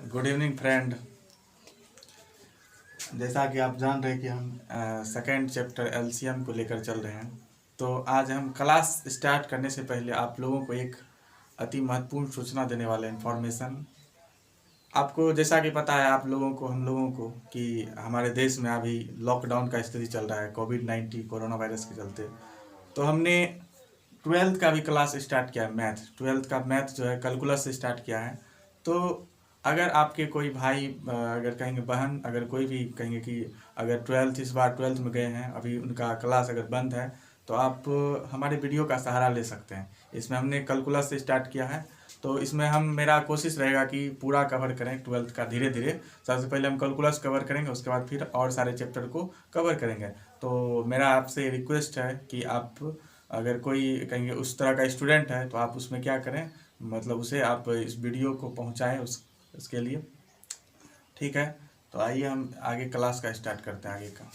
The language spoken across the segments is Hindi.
Good evening friend. जैसा कि आप जान रहे हैं कि हम सेकेंड चैप्टर एलसीएम को लेकर चल रहे हैं। तो आज हम क्लास स्टार्ट करने से पहले आप लोगों को एक अति महत्वपूर्ण सूचना देने वाले इन्फॉर्मेशन। आपको जैसा कि पता है आप लोगों को हम लोगों को कि हमारे देश में अभी लॉकडाउन का स्थिति चल रहा है कोविड-19 कोरोना वायरस के चलते। तो हमने 12th का भी क्लास स्टार्ट किया है। मैथ 12th का मैथ जो है कैलकुलस से स्टार्ट किया है। तो अगर आपके कोई भाई अगर कहेंगे बहन, अगर कोई भी कहेंगे कि अगर 12th इस बार 12th में गए हैं, अभी उनका क्लास अगर बंद है, तो आप हमारे वीडियो का सहारा ले सकते हैं। इसमें हमने कैलकुलस से स्टार्ट किया है। तो इसमें हम मेरा कोशिश रहेगा कि पूरा कवर करें 12th का धीरे धीरे। सबसे पहले हम कैलकुलस कवर करेंगे, उसके बाद फिर और सारे चैप्टर को कवर करेंगे। तो मेरा आपसे रिक्वेस्ट है कि आप अगर कोई कहेंगे उस तरह का स्टूडेंट है तो आप उसमें क्या करें, मतलब उसे आप इस वीडियो को पहुंचाएं उसके लिए। ठीक है, तो आइए हम आगे क्लास का स्टार्ट करते हैं आगे का।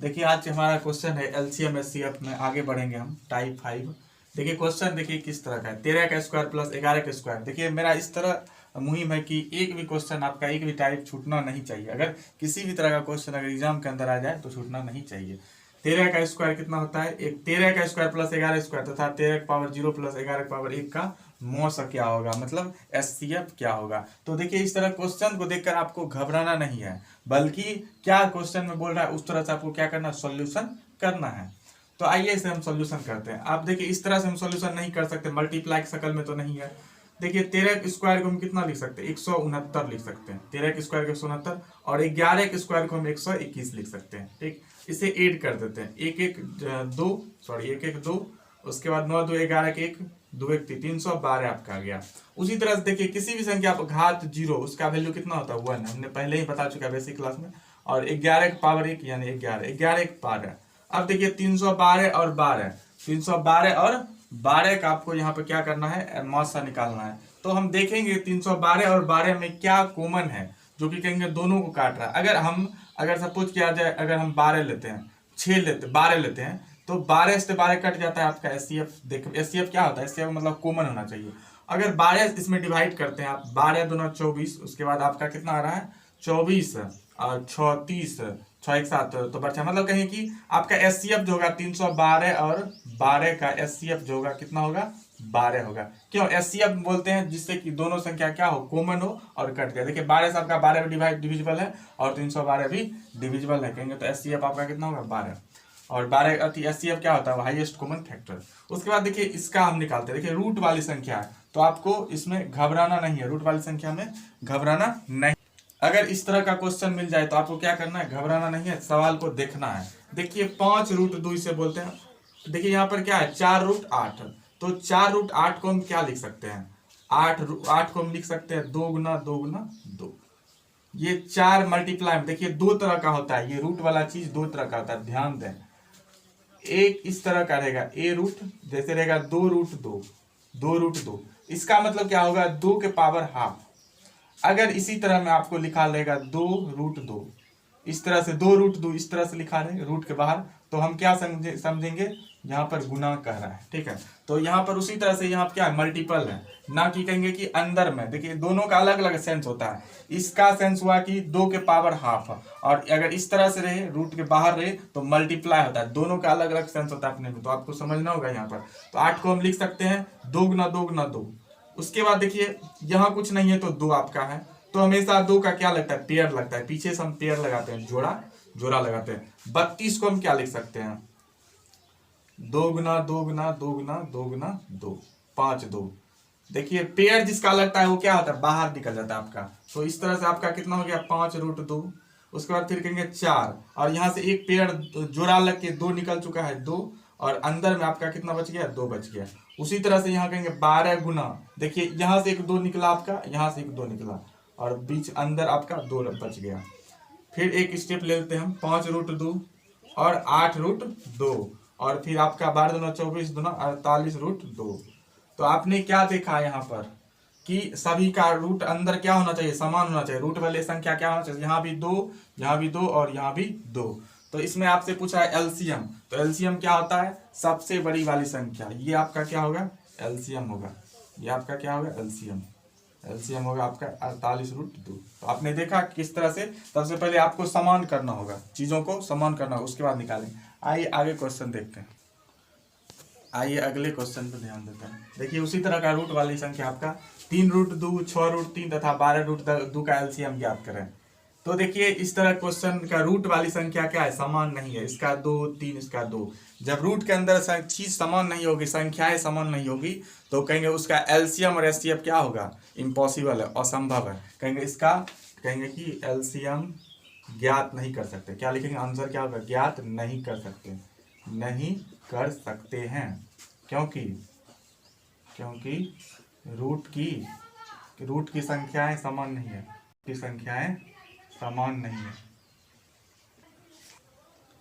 देखिए आज हमारा क्वेश्चन है एलसीएम एचसीएफ में। आगे बढ़ेंगे हम टाइप 5। देखिए क्वेश्चन देखिए किस तरह का है, 13 का स्क्वायर प्लस 11 का स्क्वायर। देखिए मेरा इस तरह मुहिम है कि एक भी क्वेश्चन आपका एक भी टाइप छूटना नहीं चाहिए। अगर किसी भी तरह का क्वेश्चन अगर एग्जाम के अंदर आ जाए तो छूटना नहीं चाहिए। 13 का स्क्वायर कितना होता है, एक 13 का स्क्वायर प्लस 11 स्क्वायर तथा 13 की पावर 0 प्लस 11 की पावर 1 का मौसा क्या होगा, मतलब एचसीएफ क्या होगा। तो देखिए इस तरह क्वेश्चन को देखकर आपको घबराना नहीं है, बल्कि क्या क्वेश्चन में बोल रहा है उस तरह से आपको क्या करना है, सॉल्यूशन करना है। तो आइए इसे हम सॉल्यूशन करते हैं। आप देखिए इस तरह से हम सॉल्यूशन नहीं कर सकते, मल्टीप्लाई की शक्ल में तो नहीं है। देखिए 13 के स्क्वायर को हम कितना लिख सकते हैं, 169 लिख सकते हैं। 13 के स्क्वायर को 169 और 11 के स्क्वायर को हम 121 लिख सकते हैं। ठीक, इसे ऐड कर देते हैं, एक एक दो, उसके बाद 9 2 11 के 1 2 1 312 आपका आ गया। उसी तरह से देखिए किसी भी संख्या पर घात 0 उसका वैल्यू कितना होता है 1, हमने पहले ही बता चुका है बेसिक क्लास में। और 11 की पावर 1 यानी 11 की पावर। अब देखिए 312 और 12, 312 और 12 का आपको यहाँ पे क्या करना है, मौसा निकालना है। तो हम देखेंगे 312 और 12 में क्या कॉमन है जो कि कहेंगे दोनों को काट रहा है। अगर सपोज किया जाए, अगर हम 12 लेते हैं, 12 लेते हैं, तो 12 से 12 कट जाता है आपका एचसीएफ। देखो एचसीएफ क्या होता है, एचसीएफ मतलब कॉमन होना चाहिए। अगर 12 इसमें डिवाइड करते हैं आप, 12 दूना 24, उसके बाद आपका कितना आ रहा है 24 और 36 6 1 7, तो बचा मतलब कहें कि आपका एचसीएफ जो होगा 312 और 12 का एचसीएफ जो होगा कितना होगा, 12 होगा। क्यों एचसीएफ बोलते हैं, जिससे कि दोनों संख्या क्या हो, कॉमन हो और कट गया। देखिए 12 से आपका 12 भी डिविजिबल है और 312 भी डिविजिबल है, कहेंगे तो एचसीएफ आपका कितना होगा 12। और 12 एचसीएफ क्या होता है, हाईएस्ट कॉमन फैक्टर। उसके बाद देखिए इसका हम निकालते हैं। देखिए रूट वाली संख्या है तो आपको इसमें घबराना नहीं है, रूट वाली संख्या में घबराना नहीं। अगर इस तरह का क्वेश्चन मिल जाए तो आपको क्या करना है, घबराना नहीं है, सवाल को देखना है। देखिए 5 रूट 2 इसे बोलते हैं। देखिए यहाँ पर क्या है 4 रूट 8, तो 4 रूट 8 को हम क्या लिख सकते हैं, 8 को हम लिख सकते हैं 2 गुना 2 गुना 2। ये 4 मल्टीप्लाई में देखिए 2 तरह का होता है, ये रूट वाला चीज 2 तरह का होता है, ध्यान दें। एक इस तरह का रहेगा ए रूट, जैसे रहेगा 2 रूट 2, 2 रूट 2, इसका मतलब क्या होगा 2 के पावर हाफ। अगर इसी तरह में आपको लिखा रहेगा 2 रूट 2, इस तरह से 2 रूट 2 इस तरह से लिखा रहे रूट के बाहर, तो हम क्या समझेंगे यहाँ पर गुना कर रहा है। ठीक है, तो यहाँ पर उसी तरह से यहाँ क्या है, मल्टीपल है, ना कि कहेंगे कि अंदर में। देखिए दोनों का अलग अलग सेंस होता है। इसका सेंस हुआ कि 2 के पावर हाफ, और अगर इस तरह से रहे रूट के बाहर रहे तो मल्टीप्लाई होता है। दोनों का अलग अलग सेंस होता है अपने में, तो आपको समझना होगा यहाँ पर। तो 8 को हम लिख सकते हैं 2 गुना 2 गुना 2। उसके बाद देखिए यहाँ कुछ नहीं है तो 2 आपका है, तो हमेशा 2 का क्या लगता है, पेयर लगता है। पीछे से हम पेयर लगाते हैं, जोड़ा लगाते हैं। 32 को हम क्या लिख सकते हैं, 2 गुना 2 गुना 2 गुना 2 गुना 2, 5 2। देखिए पेयर जिसका लगता है वो क्या होता है, बाहर निकल जाता है आपका। तो इस तरह से आपका कितना हो गया 5 रूट 2। उसके बाद फिर कहेंगे 4, और यहाँ से एक पेयर जोड़ा लग के 2 निकल चुका है 2, और अंदर में आपका कितना बच गया, 2 बच गया। उसी तरह से यहाँ कहेंगे 12 गुना, देखिए यहाँ से एक 2 निकला आपका, यहाँ से एक 2 निकला, और बीच अंदर आपका 2 बच गया। फिर एक स्टेप ले लेते हैं हम, 5 रूट 2 और 8 रूट 2, और फिर आपका 12 दूना 24 दूना 48 रूट 2। तो आपने क्या देखा यहाँ पर कि सभी का रूट अंदर क्या होना चाहिए, समान होना चाहिए। रूट वाले संख्या क्या होना चाहिए, यहाँ भी 2, यहाँ भी 2 और यहाँ भी 2। तो इसमें आपसे पूछा है एलसीएम, तो एलसीएम क्या होता है, सबसे बड़ी वाली संख्या। ये आपका क्या होगा, एलसीएम होगा। ये आपका क्या होगा, एलसीएम। एलसीएम होगा आपका 48√2। तो आपने देखा किस तरह से, सबसे पहले आपको समान करना होगा, चीज़ों को समान करना होगा, उसके बाद निकालें। आइए आगे क्वेश्चन देखते हैं। आइए अगले क्वेश्चन पर ध्यान देते हैं। देखिए उसी तरह का रूट वाली संख्या आपका 3√2, 6√3 तथा 12√2 का एलसीएम ज्ञात करें। तो देखिए इस तरह क्वेश्चन का रूट वाली संख्या क्या है, समान नहीं है, इसका 2, 3, इसका 2। जब रूट के अंदर चीज समान नहीं होगी, संख्याएं समान नहीं होगी, तो कहेंगे उसका एलसीएम और एचसीएफ क्या होगा, इम्पॉसिबल है, असंभव है। कहेंगे कि एलसीएम ज्ञात नहीं कर सकते। क्या लिखेंगे, आंसर क्या होगा, ज्ञात नहीं कर सकते, नहीं कर सकते हैं। क्योंकि रूट की संख्याएं समान नहीं है, की संख्याएं समान नहीं है।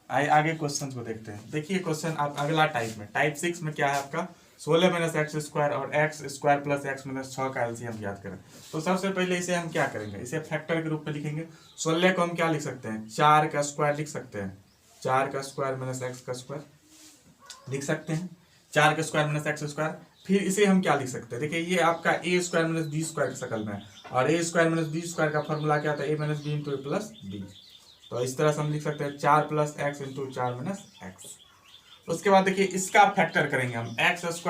आइए आगे क्वेश्चन को देखते हैं। देखिए क्वेश्चन आप अगला टाइप 6 में क्या है आपका, 16 - x² और x² + x - 6 का एलसीएम ज्ञात करें। तो सबसे पहले इसे हम क्या करेंगे, इसे फैक्टर के रूप में लिखेंगे। 16 को हम क्या लिख सकते हैं, 4 का स्क्वायर लिख सकते हैं, 4 का स्क्वायर - x का स्क्वायर लिख सकते हैं, 4 का स्क्वायर - x²। फिर इसे हम क्या लिख सकते हैं, देखिए ये आपका a² - b² की शक्ल में है, और a² - b² का फॉर्मूला क्या था, a - b × a + b। तो इस तरह से हम लिख सकते हैं 4 + x × 4 - x। उसके बाद देखिए इसका फैक्टर करेंगे हम, x² +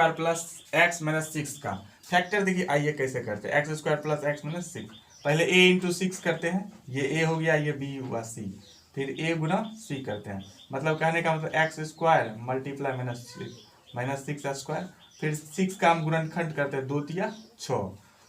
x - 6 का फैक्टर। देखिए आइए कैसे करते हैं, x² + x - 6। पहले a × 6 करते हैं, ये a हो गया, ये b हुआ c, फिर a × c करते हैं। मतलब कहने का मतलब x² - -6 -6 फिर 6 का हम गुणनखंड करते हैं, 2 × 6।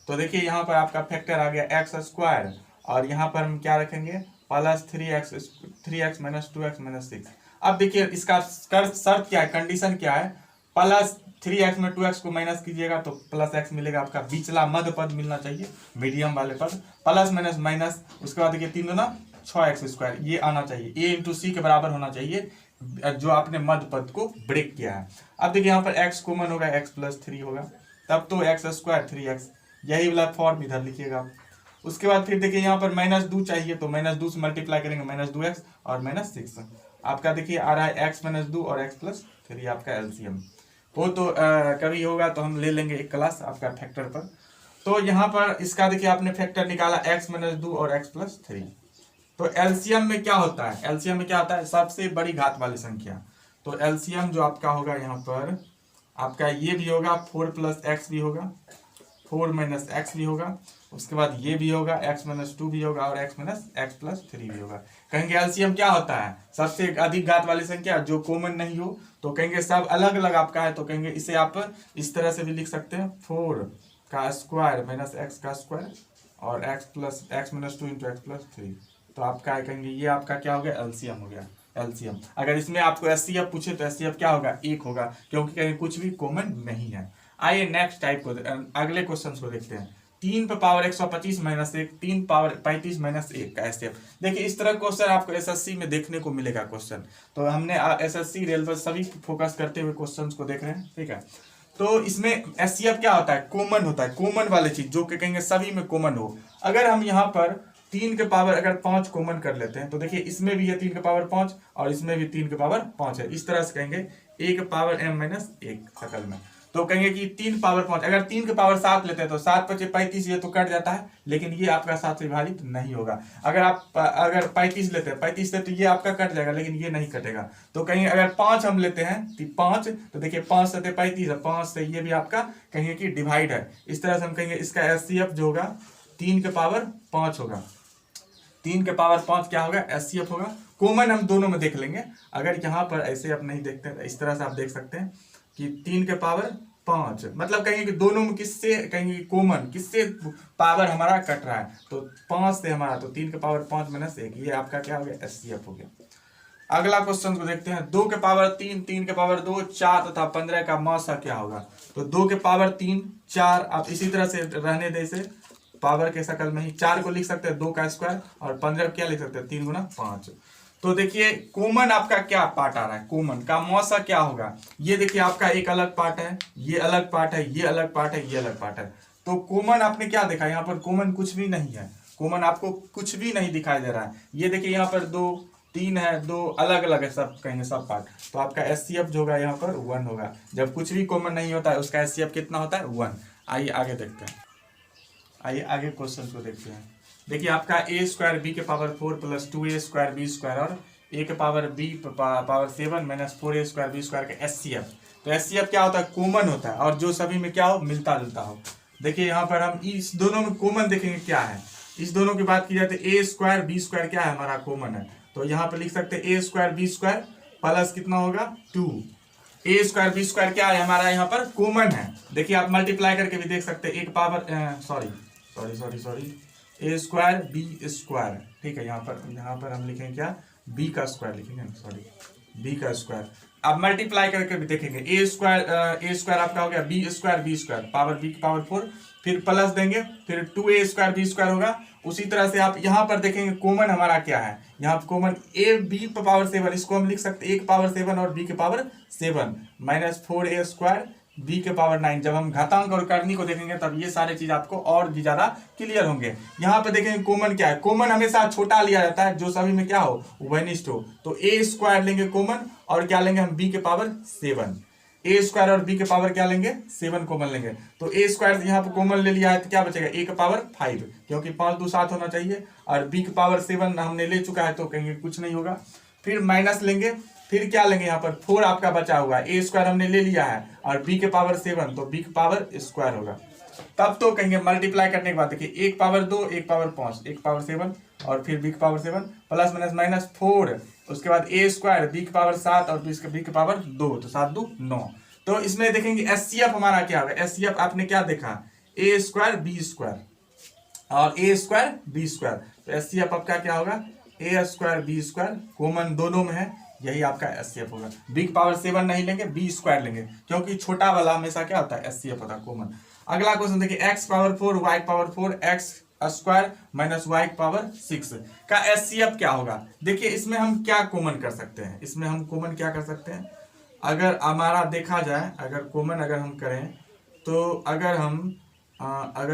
तो देखिए यहाँ पर आपका फैक्टर आ गया x², और यहाँ पर हम क्या रखेंगे, +3x - 2x - 6। अब देखिए इसका शर्त क्या है, कंडीशन क्या है, +3x में 2x को माइनस कीजिएगा तो +x मिलेगा, आपका बीचला मध्य पद मिलना चाहिए, मीडियम वाले पद, प्लस माइनस माइनस। उसके बाद देखिए 3 × 6x², ये आना चाहिए, a × c के बराबर होना चाहिए, जो आपने मध्य पद को ब्रेक किया है। अब देखिए यहाँ पर x कॉमन होगा, x + 3 होगा, तब तो x² 3x, यही वाला फॉर्म इधर लिखिएगा आप। उसके बाद फिर देखिए यहाँ पर -2 चाहिए, तो -2 से मल्टीप्लाई करेंगे, -2x और -6। आपका देखिए आ रहा है x - 2 और x + 3 आपका एलसीएम। वो तो कभी होगा तो हम ले लेंगे एक क्लास आपका फैक्टर पर। तो यहाँ पर इसका देखिए आपने फैक्टर निकाला, x - 2 और x + 3। तो एलसीएम में क्या होता है, एलसीएम में क्या होता है, सबसे बड़ी घात वाली संख्या। तो एलसीएम जो आपका होगा यहाँ पर, आपका ये भी होगा 4 + x भी होगा, 4 - x भी होगा, उसके बाद ये भी होगा, x - 2 भी होगा, और x + 3 भी होगा। कहेंगे एलसीएम क्या होता है, सबसे अधिक घात वाली संख्या जो कॉमन नहीं हो। तो कहेंगे सब अलग अलग आपका है, तो कहेंगे इसे आप इस तरह से भी लिख सकते हैं, 4 का स्क्वायर - x का स्क्वायर और x - 2 × x + 3। तो आपका कहेंगे ये आपका क्या हो गया, एलसीएम हो गया, एलसीएम। अगर इसमें आपको एचसीएफ पूछे तो एचसीएफ क्या होगा, 1 होगा, क्योंकि कहेंगे कुछ भी कॉमन नहीं है। आइए नेक्स्ट टाइप को, अगले क्वेश्चन को देखते हैं। 3 पे पावर 125 - 1, 3 पावर 35 - 1 का एचसीएफ। देखिए इस तरह क्वेश्चन आपको एसएससी में देखने को मिलेगा क्वेश्चन। तो हमने एसएससी रेलवे सभी फोकस करते हुए क्वेश्चंस को देख रहे हैं, ठीक है। तो इसमें एचसीएफ क्या होता है, कॉमन होता है, कॉमन वाली चीज जो कि कहेंगे सभी में कॉमन हो। अगर हम यहाँ पर 3 के पावर अगर 5 कॉमन कर लेते हैं, तो देखिए इसमें भी है 3 के पावर 5 और इसमें भी 3 के पावर 5 है। इस तरह से कहेंगे a के पावर m - 1 शकल में। तो कहेंगे कि 3 पावर 5, अगर 3 के पावर 7 लेते हैं तो 7 × 5 = 35, ये तो कट जाता है, लेकिन ये आपका 7 से विभाजित नहीं होगा। अगर 35 लेते हैं, 35 से तो ये आपका कट जाएगा, लेकिन ये नहीं कटेगा। तो कहेंगे अगर 5 हम लेते हैं, 5, तो देखिए 5 से 35 है, 5 से ये भी आपका कहेंगे कि डिवाइड है। इस तरह से हम कहेंगे इसका एचसीएफ जो होगा 3 के पावर 5 होगा, 3 के पावर 5 क्या होगा, एचसीएफ होगा। कॉमन हम दोनों में देख लेंगे। अगर यहाँ पर ऐसे आप नहीं देखते हैं, इस तरह से आप देख सकते हैं कि 3 के पावर 5, मतलब कहेंगे कि दोनों में किससे कहेंगे कॉमन, किससे पावर हमारा कट रहा है, तो 5 से हमारा, तो 3 के पावर 5 - 1, ये आपका क्या हो गया, एचसीएफ हो गया। अगला क्वेश्चन को देखते हैं। 2 के पावर 3, 3 के पावर 2, 4 तथा 15 का मौसा क्या होगा। तो 2 के पावर 3, 4, आप इसी तरह से रहने दे, इसे पावर के शकल में ही 4 को लिख सकते हैं 2 का स्क्वायर, और 15 क्या लिख सकते हैं 3 × 5। तो देखिए कॉमन आपका क्या पार्ट आ रहा है, कॉमन का मौसा क्या होगा। ये देखिए आपका एक अलग पार्ट है, ये अलग पार्ट है, ये अलग पार्ट है, ये अलग पार्ट है। तो कॉमन आपने क्या देखा, यहाँ पर कॉमन कुछ भी नहीं है, कॉमन आपको कुछ भी नहीं दिखाई दे रहा है। ये देखिए यहाँ पर 2, 3 है, 2 अलग अलग है, सब कहेंगे सब पार्ट। तो आपका एचसीएफ जो होगा यहाँ पर 1 होगा। जब कुछ भी कॉमन नहीं होता है उसका एचसीएफ कितना होता है, 1। आइए आगे देखते हैं। आइए आगे क्वेश्चन को देखते हैं। देखिए आपका ए स्क्वायर बी के power 4 plus 2a square b square और ए के power b power 7 minus 4a square b square का एचसीएफ। तो एचसीएफ क्या होता है? कॉमन होता है और जो सभी में क्या हो, मिलता जुलता हो। देखिए यहाँ पर हम इस दोनों में कॉमन देखेंगे क्या है। इस दोनों की बात की जाए तो ए स्क्वायर बी स्क्वायर क्या है हमारा कॉमन है, तो यहाँ पर लिख सकते हैं ए स्क्वायर बी स्क्वायर प्लस कितना होगा 2। ए स्क्वायर बी स्क्वायर क्या है हमारा यहाँ पर कॉमन है। देखिए आप मल्टीप्लाई करके भी देख सकते हैं, एक पावर सॉरी ए स्क्वायर बी स्क्वायर, ठीक है। यहाँ पर हम लिखेंगे क्या, बी का स्क्वायर लिखेंगे, सॉरी बी का स्क्वायर। अब मल्टीप्लाई करके भी देखेंगे, ए स्क्वायर आपका हो गया बी स्क्वायर पावर बी की पावर 4, फिर प्लस देंगे, फिर 2a स्क्वायर बी स्क्वायर होगा। उसी तरह से आप यहाँ पर देखेंगे कॉमन हमारा क्या है, यहाँ पर कॉमन ए बी पावर 7, इसको हम लिख सकते हैं ए के पावर 7 और बी के power 7 minus 4a square b के पावर 9। जब हम घातांक और करनी को देखेंगे तब ये सारे चीज आपको और भी ज्यादा क्लियर होंगे। यहाँ पे देखेंगे कॉमन क्या है, कॉमन हमेशा छोटा लिया जाता है जो सभी में क्या हो, वनिष्ठ हो। तो ए स्क्वायर लेंगे कॉमन और क्या लेंगे हम, बी के पावर 7। ए स्क्वायर और बी के पावर क्या लेंगे, 7 कॉमन लेंगे। तो ए स्क्वायर यहाँ पे कॉमन ले लिया है तो क्या बचेगा, ए के पावर 5, क्योंकि 5 2 7 होना चाहिए, और बी के पावर 7 हमने ले चुका है तो कहेंगे कुछ नहीं होगा। फिर माइनस लेंगे, फिर क्या लेंगे, यहाँ पर 4 आपका बचा हुआ है, ए स्क्वायर हमने ले लिया है और बी के पावर 7, तो बी के पावर स्क्वायर होगा। तब तो कहेंगे मल्टीप्लाई करने के बाद देखिए 1 पावर 2 1 पावर 5 1 पावर 7 और फिर बी के पावर 7 प्लस माइनस माइनस 4, उसके बाद ए स्क्वायर बी के पावर 7 और बी के पावर 2, तो 7 2 9। तो इसमें देखेंगे एचसीएफ हमारा क्या होगा, एचसीएफ आपने क्या देखा, ए स्क्वायर बी स्क्वायर और ए स्क्वायर बी स्क्वायर। तो एचसीएफ आपका क्या होगा, ए स्क्वायर बी स्क्वायर, कॉमन दोनों में है, यही आपका एचसीएफ होगा। बी की पावर 7 नहीं लेंगे, बी स्क्वायर लेंगे, क्योंकि छोटा वाला हमेशा क्या होता है, एचसीएफ होता है कॉमन। अगला क्वेश्चन देखिए, x power 4 y power 4 x square minus y power 6 का एचसीएफ क्या होगा। देखिए इसमें हम क्या कॉमन कर सकते हैं, इसमें हम कॉमन क्या कर सकते हैं, अगर हमारा देखा जाए, अगर कॉमन अगर हम करें तो अगर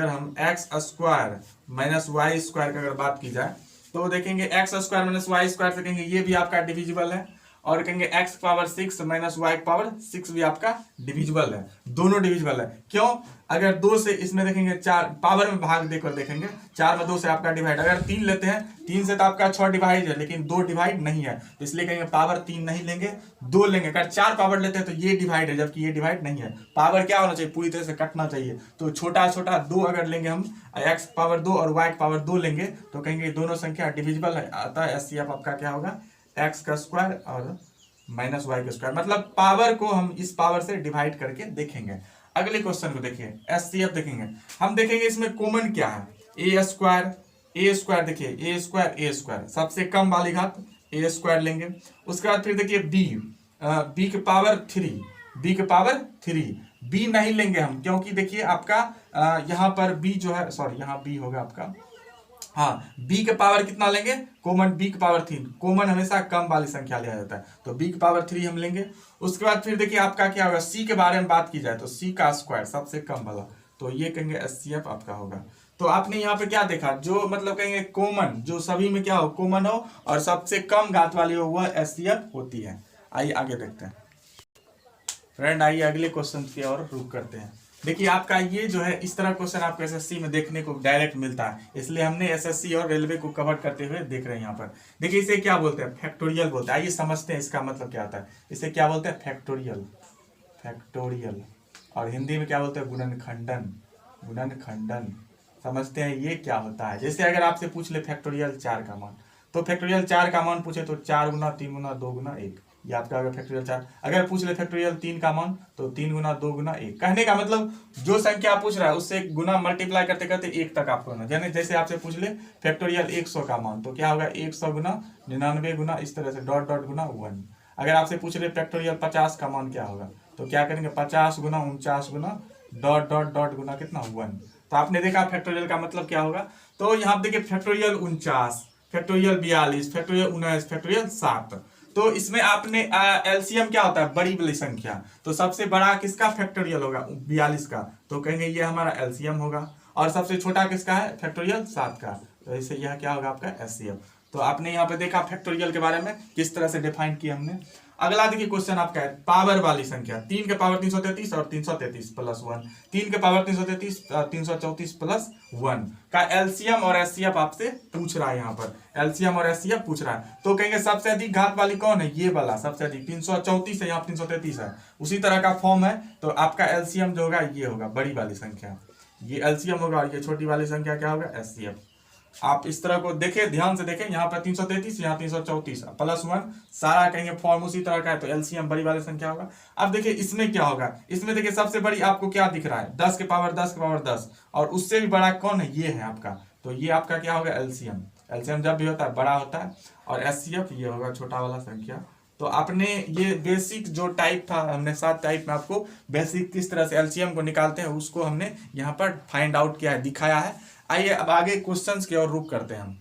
हम x square minus y square की अगर बात की जाए तो देखेंगे x square minus y square से कहेंगे ये भी आपका डिविजिबल है, और कहेंगे x power 6 minus y power 6 भी आपका डिविजिबल है, दोनों डिविजिबल है। क्यों, अगर 2 से इसमें देखेंगे 4 पावर में भाग देकर देखेंगे, 4 में 2 से आपका डिवाइड, अगर 3 लेते हैं 3 से तो आपका 6 डिवाइड है, लेकिन 2 डिवाइड नहीं है, इसलिए कहेंगे पावर 3 नहीं लेंगे, 2 लेंगे। अगर 4 पावर लेते हैं तो ये डिवाइड है, जबकि ये डिवाइड नहीं है। पावर क्या होना चाहिए, पूरी तरह से कटना चाहिए। तो छोटा छोटा 2 अगर लेंगे हम, एक्स पावर 2 और वाई पावर 2 लेंगे तो कहेंगे दोनों संख्या डिविजिबल है, अतः एचसीएफ आपका क्या होगा, एक्स का स्क्वायर और माइनस वाई का स्क्वायर। मतलब पावर को हम इस पावर से डिवाइड करके देखेंगे। अगले क्वेश्चन को देखिए, एचसीएफ देखेंगे, हम देखेंगे इसमें कॉमन क्या है, ए स्क्वायर देखिए ए स्क्वायर सबसे कम वाली घात ए स्क्वायर लेंगे। उसके बाद फिर देखिए बी के पावर 3 बी नहीं लेंगे हम, क्योंकि देखिए आपका यहाँ पर बी जो है, सॉरी यहाँ बी होगा आपका, हाँ बी के पावर कितना लेंगे, कॉमन बी के पावर 3, कॉमन हमेशा कम वाली संख्या लिया जाता है, तो बी के पावर 3 हम लेंगे। उसके बाद फिर देखिए आपका क्या होगा, सी के बारे में बात की जाए तो सी का स्क्वायर सबसे कम वाला, तो ये कहेंगे एचसीएफ आपका होगा। तो आपने यहाँ पे क्या देखा, जो मतलब कहेंगे कॉमन, जो सभी में क्या हो कॉमन हो और सबसे कम घात वाली हो वह एचसीएफ होती है। आइए आगे देखते हैं फ्रेंड, आइए अगले क्वेश्चन की ओर रुक करते हैं। देखिए आपका ये जो है इस तरह क्वेश्चन आपको एसएससी में देखने को डायरेक्ट मिलता है, इसलिए हमने एसएससी और रेलवे को कवर करते हुए देख रहे हैं। यहाँ पर देखिए इसे क्या बोलते हैं, फैक्टोरियल बोलते हैं। आइए समझते हैं इसका मतलब क्या होता है। इसे क्या बोलते हैं, फैक्टोरियल, और हिंदी में क्या बोलते हैं, गुणनखंडन। समझते हैं ये क्या होता है। जैसे अगर आपसे पूछ ले फैक्टोरियल 4 का मान, तो फैक्टोरियल 4 का मान पूछे तो 4 गुना 3 गुना 2 गुना 1, ये आपका अगर फैक्टोरियल 4। अगर पूछ ले फैक्टोरियल 3 का मान तो 3 गुना 2 गुना 1। कहने का मतलब जो संख्या पूछ रहा है उससे गुना मल्टीप्लाई करते करते 1 तक आपको होना। यानी जैसे आपसे पूछ ले फैक्टोरियल 100 का मान तो क्या होगा, 100 गुना 99 गुना इस तरह से डॉट डॉट गुना 1। अगर आपसे पूछ ले फैक्टोरियल 50 का मान क्या होगा, तो क्या करेंगे 50 गुना 49 गुना डॉट डॉट डॉट गुना कितना 1। तो आपने देखा फैक्टोरियल का मतलब क्या होगा। तो यहाँ देखिए फैक्टोरियल 49, फैक्टोरियल 42, फैक्टोरियल 19, फैक्टोरियल 7। तो इसमें आपने एलसीएम क्या होता है, बड़ी वाली संख्या, तो सबसे बड़ा किसका फैक्टोरियल होगा, 42 का, तो कहेंगे ये हमारा एलसीएम होगा। और सबसे छोटा किसका है, फैक्टोरियल 7 का, तो इसे यह क्या होगा आपका एचसीएफ। तो आपने यहाँ पे देखा फैक्टोरियल के बारे में किस तरह से डिफाइन किया हमने। अगला देखिए क्वेश्चन आपका है पावर वाली संख्या, 3 के पावर 333 और 333 प्लस 1, 3 के पावर 333 334 प्लस 1 का एलसीएम और एचसीएफ आपसे पूछ रहा है। यहाँ पर एलसीएम और एचसीएफ पूछ रहा है, तो कहेंगे सबसे अधिक घात वाली कौन है, ये वाला सबसे अधिक 334 है, यहाँ 333 है, उसी तरह का फॉर्म है। तो आपका एलसीएम जो होगा ये होगा बड़ी वाली संख्या, ये एलसीएम होगा, और ये छोटी वाली संख्या क्या होगा, एचसीएफ। आप इस तरह को देखें, ध्यान से देखें, यहाँ पर 333, यहाँ 334 प्लस 1, सारा कहेंगे फॉर्म उसी तरह का है, तो एलसीएम बड़ी वाली संख्या होगा। अब देखिए इसमें क्या होगा, इसमें देखिए सबसे बड़ी आपको क्या दिख रहा है, 10 के पावर 10 के पावर 10, और उससे भी बड़ा कौन है, ये है आपका, तो ये आपका क्या होगा, एलसीएम। एलसीएम जब भी होता है बड़ा होता है, और एचसीएफ ये होगा छोटा वाला संख्या। तो आपने ये बेसिक जो टाइप था, हमने 7 टाइप में आपको बेसिक किस तरह से एलसीएम को निकालते हैं उसको हमने यहाँ पर फाइंड आउट किया है, दिखाया है। आइए अब आगे क्वेश्चंस की ओर रुख करते हैं हम।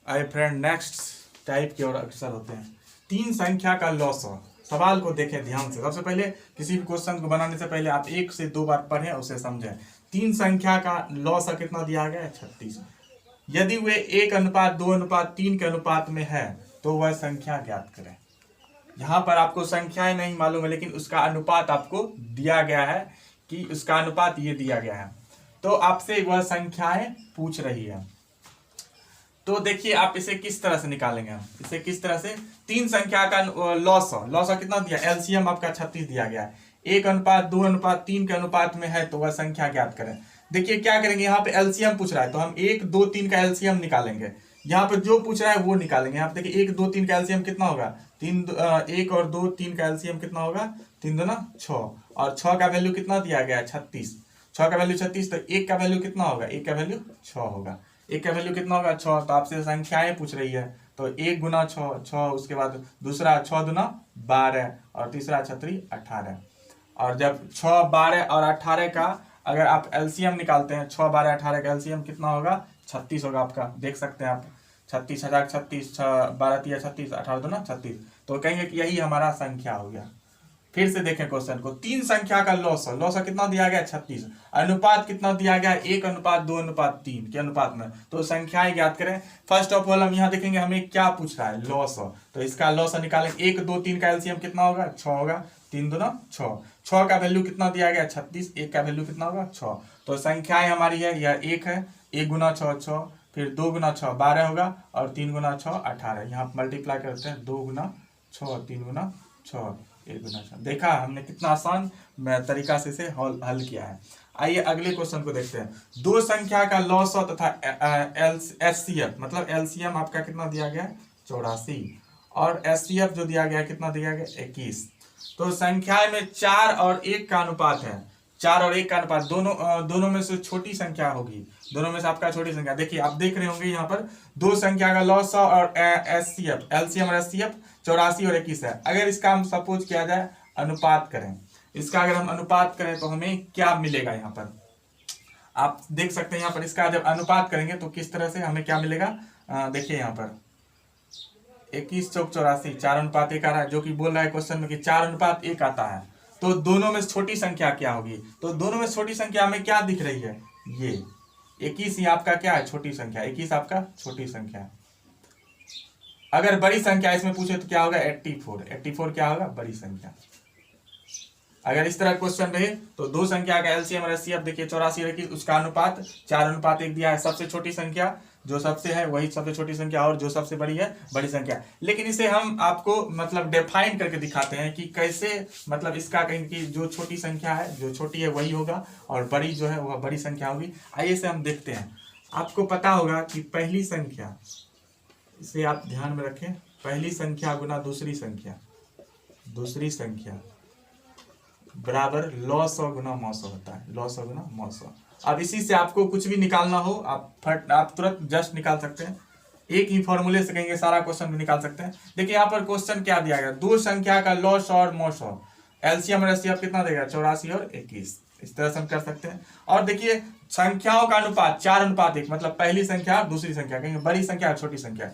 आइए फ्रेंड नेक्स्ट टाइप की ओर अक्सर होते हैं, 3 संख्या का लॉसअ। सवाल को देखें ध्यान से, सबसे पहले किसी भी क्वेश्चन को बनाने से पहले आप 1 से 2 बार पढ़ें, उसे समझें। 3 संख्या का लॉसअ कितना दिया गया है, 36। यदि वे 1:2:3 के अनुपात में है तो वह संख्या ज्ञात करें। यहाँ पर आपको संख्याएं नहीं मालूम है, लेकिन उसका अनुपात आपको दिया गया है कि उसका अनुपात ये दिया गया है, तो आपसे वह संख्याएं पूछ रही है। तो देखिए आप इसे किस तरह से निकालेंगे, हम इसे किस तरह से, 3 संख्या का लॉसअ कितना दिया, एलसीएम आपका 36 दिया गया है, 1:2:3 के अनुपात में है तो वह संख्या ज्ञात करें। देखिए क्या करेंगे, यहाँ पे एलसीएम पूछ रहा है तो हम 1, 2, 3 का एलसीएम निकालेंगे, यहाँ पर जो पूछ रहा है वो निकालेंगे। यहाँ पे देखिए 1, 2, 3 का एलसीएम कितना होगा, 1 और 2, 3 का एलसीएम कितना होगा, 3 दूना 6, और 6 का वैल्यू कितना दिया गया है, 36, 6 का वैल्यू 36, तो 1 का वैल्यू कितना होगा, 1 का वैल्यू 6 होगा, 1 का वैल्यू कितना होगा 6। तो आपसे संख्याएं पूछ रही है, तो 1 गुना 6 6, उसके बाद दूसरा 6 दूना 12, और तीसरा 6 18। और जब 6, 12 और 18 का अगर आप एलसीएम निकालते हैं, 6, 12, 18 का एलसीएम कितना होगा, 36 होगा आपका, देख सकते हैं आप, 36 हजार 36, 12 तिया 36, 18 दूना 36, तो कहेंगे कि यही हमारा संख्या हो गया। फिर से देखें क्वेश्चन को, 3 संख्या का लॉसअ कितना दिया गया, 36, अनुपात कितना दिया गया, 1:2:3 के अनुपात में, तो संख्याएं ज्ञात करें। फर्स्ट ऑफ ऑल हम यहाँ देखेंगे हमें क्या पूछ रहा है, लॉसअ, तो इसका लॉसअ निकालेंगे, 1, 2, 3 का एलसीएम कितना होगा, 6 होगा, 3 दूना 6, 6 का वैल्यू कितना दिया गया, 36, 1 का वैल्यू कितना होगा 6, तो संख्याएं हमारी है, यह 1 है, 1 गुना 6 6, फिर 2 गुना 6 12 होगा, और 3 गुना 6 18, यहाँ मल्टीप्लाई करते हैं, 2 गुना 6, 3 गुना 6, 1 गुना 6। देखा हमने कितना आसान तरीका से इसे हल किया है। आइए अगले क्वेश्चन को देखते हैं, 2 संख्या का लॉसअ तथा एचसीएफ, मतलब एलसीएम आपका कितना दिया गया है, 84, और एचसीएफ जो दिया गया है कितना दिया गया, 21। तो संख्या में 4 और 1 का अनुपात है, 4 और 1 का अनुपात, दोनों में से छोटी संख्या होगी, दोनों में से आपका छोटी संख्या। देखिए आप देख रहे होंगे यहाँ पर 2 संख्या का लॉसअ और एचसीएफ, एलसीएम और एचसीएफ 84 और 21 है। अगर इसका हम सपोज किया जाए अनुपात करें, इसका अगर हम अनुपात करें तो हमें क्या मिलेगा, यहाँ पर आप देख सकते हैं, यहाँ पर इसका जब अनुपात करेंगे तो किस तरह से हमें क्या मिलेगा, देखिए यहाँ पर 21 चौक 84, 4:1 आ रहा है, जो कि बोल रहा है क्वेश्चन में कि 4:1 आता है, तो दोनों में छोटी संख्या क्या होगी, तो दोनों में छोटी संख्या हमें क्या दिख रही है, ये 21 ही आपका क्या है, छोटी संख्या, 21 आपका छोटी संख्या है। अगर बड़ी संख्या इसमें पूछे तो क्या होगा, 84 क्या होगा, बड़ी संख्या। अगर इस तरह क्वेश्चन रहे तो 2 संख्या का एलसीएम और एचसीएफ देखिए 84 रखी, उसका अनुपात 4:1 दिया है, सबसे छोटी संख्या जो सबसे है वही सबसे छोटी संख्या, और जो सबसे बड़ी है बड़ी संख्या। लेकिन इसे हम आपको मतलब डिफाइन करके दिखाते हैं कि कैसे, मतलब इसका कहीं कि जो छोटी संख्या है, जो छोटी है वही होगा, और बड़ी जो है वह बड़ी संख्या होगी। आइए से हम देखते हैं, आपको पता होगा कि पहली संख्या, इसे आप ध्यान में रखें, पहली संख्या गुना दूसरी संख्या बराबर लॉसअ गुना मॉसअ होता है, लॉसअ गुना मॉसअ। अब इसी से आपको कुछ भी निकालना हो आप तुरंत जस्ट निकाल सकते हैं, एक ही फॉर्मूले से कहेंगे सारा क्वेश्चन भी निकाल सकते हैं। देखिए यहाँ पर क्वेश्चन क्या दिया गया, 2 संख्या का लॉसअ और मॉसअ, एलसीएम और एचसीएफ कितना देगा, 84 और 21, इस तरह से हम कर सकते हैं। और देखिए संख्याओं का अनुपात 4:1, मतलब पहली संख्या और दूसरी संख्या, कहेंगे बड़ी संख्या और छोटी संख्या,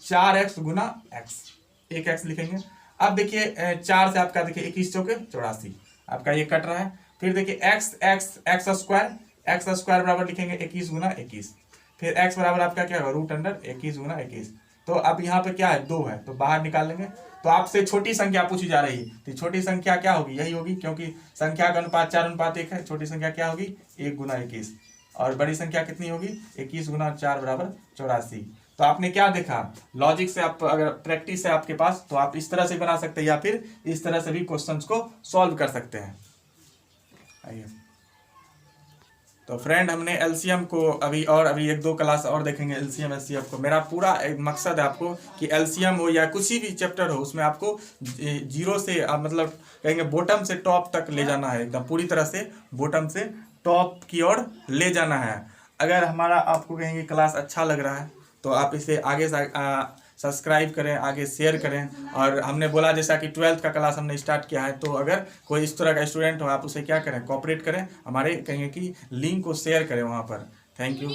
4x गुना x, 1x लिखेंगे। अब देखिए 4 से आपका देखिए 21 चौके 84, आपका ये कट रहा है। फिर देखिए x स्क्वायर बराबर लिखेंगे 21 गुना 21, फिर x बराबर आपका क्या होगा, √21 गुना 21, तो अब यहाँ पे क्या है 2 है, तो बाहर निकालेंगे। तो आपसे छोटी संख्या पूछी जा रही है, तो छोटी संख्या क्या होगी, यही होगी, क्योंकि संख्या का अनुपात 4:1 है। छोटी संख्या क्या होगी 1 × 21, और बड़ी संख्या कितनी होगी 21 × 4 = 84। तो आपने क्या देखा, लॉजिक से आप अगर प्रैक्टिस है आपके पास तो आप इस तरह से बना सकते हैं, या फिर इस तरह से भी क्वेश्चंस को सॉल्व कर सकते हैं। आइए, तो फ्रेंड हमने एलसीएम को अभी 1-2 क्लास और देखेंगे एलसीएम एचसीएफ को। मेरा पूरा एक मकसद है आपको कि एलसीएम हो या कुछ भी चैप्टर हो, उसमें आपको 0 से मतलब कहेंगे बॉटम से टॉप तक ले जाना है, एकदम पूरी तरह से बॉटम से टॉप की ओर ले जाना है। अगर हमारा आपको कहेंगे क्लास अच्छा लग रहा है तो आप इसे आगे सब्सक्राइब करें, आगे शेयर करें। और हमने बोला जैसा कि 12th का क्लास हमने स्टार्ट किया है, तो अगर कोई इस तरह का स्टूडेंट हो आप उसे क्या करें, कोऑपरेट करें, हमारे कहेंगे कि लिंक को शेयर करें वहाँ पर। Thank you.